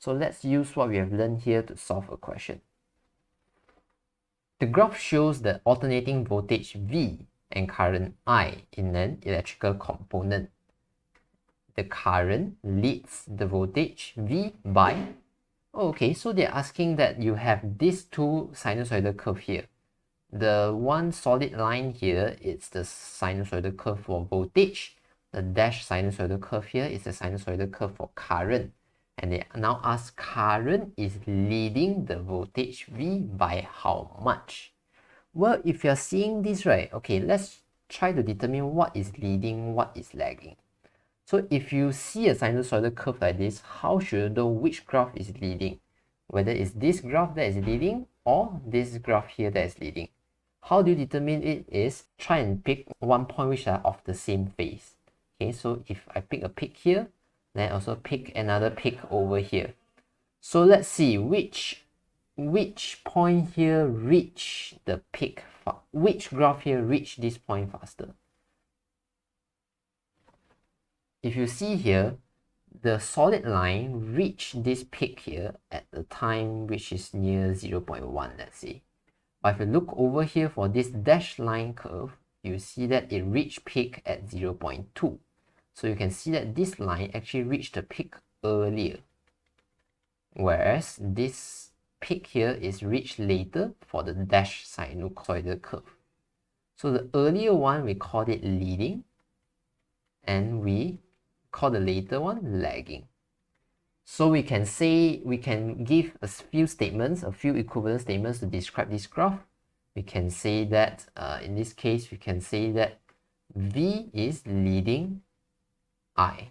So let's use what we have learned here to solve a question. The graph shows the alternating voltage V and current I in an electrical component. The current leads the voltage V by... Okay, so they're asking that you have these two sinusoidal curve here. The one solid line here is the sinusoidal curve for voltage. The dashed sinusoidal curve here is the sinusoidal curve for current. And they now ask current is leading the voltage V by how much? Well, if you're seeing this, right, okay, let's try to determine what is leading, what is lagging. So if you see a sinusoidal curve like this, how should you know which graph is leading? Whether it's this graph that is leading or this graph here that is leading. How do you determine it is try and pick one point which are of the same phase. Okay, so if I pick a peak here, then also pick another peak over here. So let's see which point here reach the peak, which graph here reach this point faster. If you see here, the solid line reached this peak here at the time which is near 0.1, let's say. But if you look over here for this dashed line curve, you see that it reached peak at 0.2. So you can see that this line actually reached the peak earlier, whereas this peak here is reached later for the dashed sinusoidal curve. So the earlier one, we called it leading, and we call the later one lagging. So we can say, we can give a few statements, a few equivalent statements to describe this graph. We can say that, in this case, we can say that V is leading I.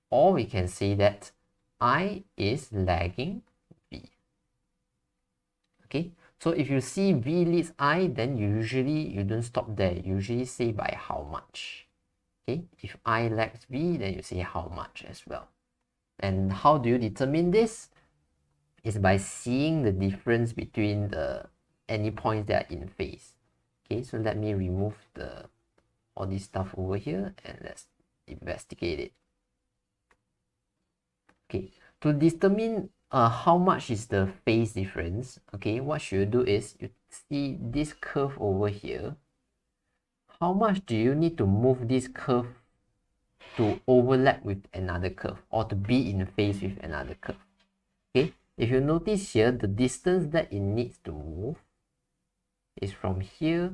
Or we can say that I is lagging V. Okay, so if you see V leads I, then you don't stop there. You usually say by how much. Okay, if I lags V, then you say how much as well. And how do you determine this? Is by seeing the difference between any points that are in phase. Okay, so let me remove all this stuff over here and let's investigate it. Okay, to determine how much is the phase difference, okay, what you do is you see this curve over here. How much do you need to move this curve to overlap with another curve or to be in phase with another curve? Okay, if you notice here, the distance that it needs to move is from here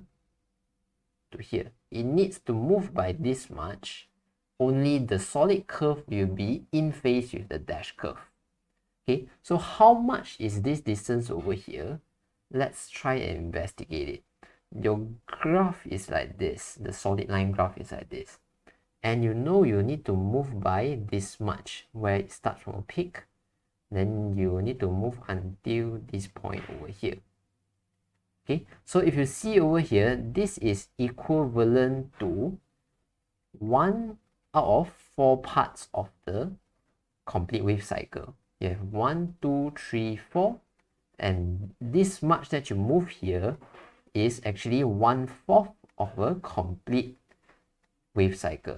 to here. It needs to move by this much. Only the solid curve will be in phase with the dashed curve. Okay, so how much is this distance over here? Let's try and investigate it. Your graph is like this. The solid line graph is like this. And you know you need to move by this much, where it starts from a peak. Then you need to move until this point over here. Okay, so if you see over here, this is equivalent to 1 out of 4 parts of the complete wave cycle. You have 1, 2, 3, 4, and this much that you move here is actually 1/4 of a complete wave cycle.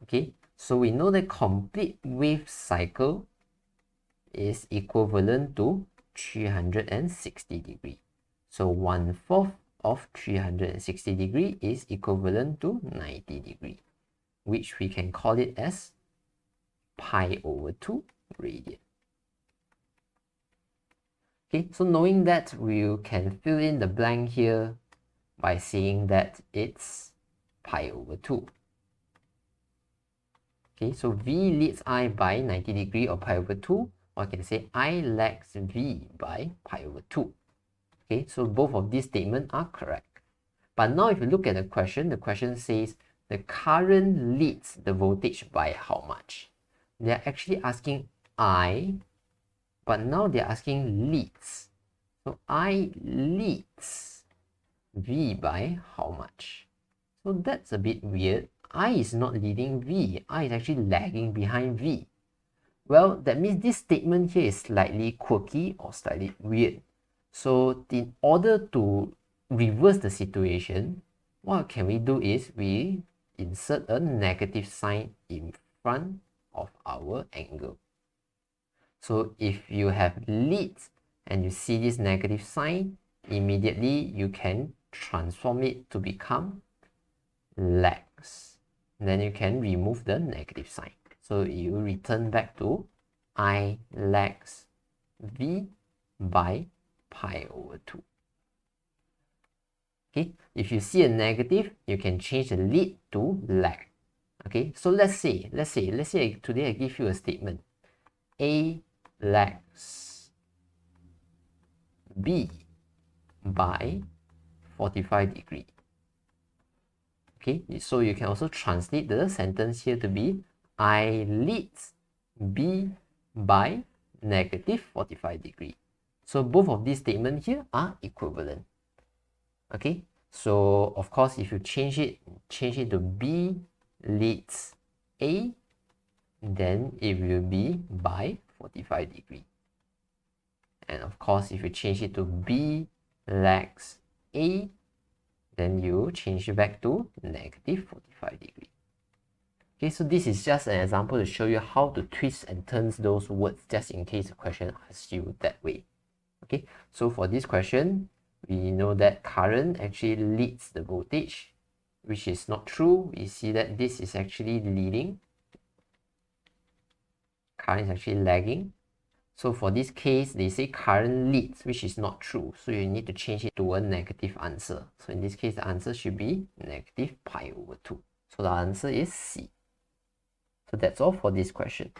Okay, so we know that complete wave cycle is equivalent to 360 degrees. So 1/4 of 360 degrees is equivalent to 90 degrees, which we can call it as pi over 2 radian. Okay, so knowing that, we can fill in the blank here by saying that it's pi over 2. Okay, so V leads I by 90 degrees or pi over 2, or I can say I lags V by pi over 2. Okay, so both of these statements are correct. But now if you look at the question says the current leads the voltage by how much? They're actually asking I, but now they're asking leads. So I leads V by how much? So that's a bit weird. I is not leading V. I is actually lagging behind V. Well, that means this statement here is slightly quirky or slightly weird. So in order to reverse the situation, what can we do is we insert a negative sign in front of our angle. So if you have leads and you see this negative sign, immediately you can transform it to become lags. Then you can remove the negative sign. So you return back to I lags V by pi over 2. Okay, if you see a negative, you can change the lead to lag. Okay, so let's say today I give you a statement. A lags B by 45 degrees. Okay, so you can also translate the sentence here to be I leads B by negative 45 degrees. So both of these statements here are equivalent. Okay, so of course if you change it to B leads A, then it will be by 45 degrees. And of course if you change it to B lags A, then you change it back to negative 45 degrees. Okay, so this is just an example to show you how to twist and turn those words just in case the question asks you that way. Okay, so for this question, we know that current actually leads the voltage, which is not true. We see that this is actually leading. Current is actually lagging. So for this case, they say current leads, which is not true. So you need to change it to a negative answer. So in this case, the answer should be negative pi over 2. So the answer is C. So that's all for this question.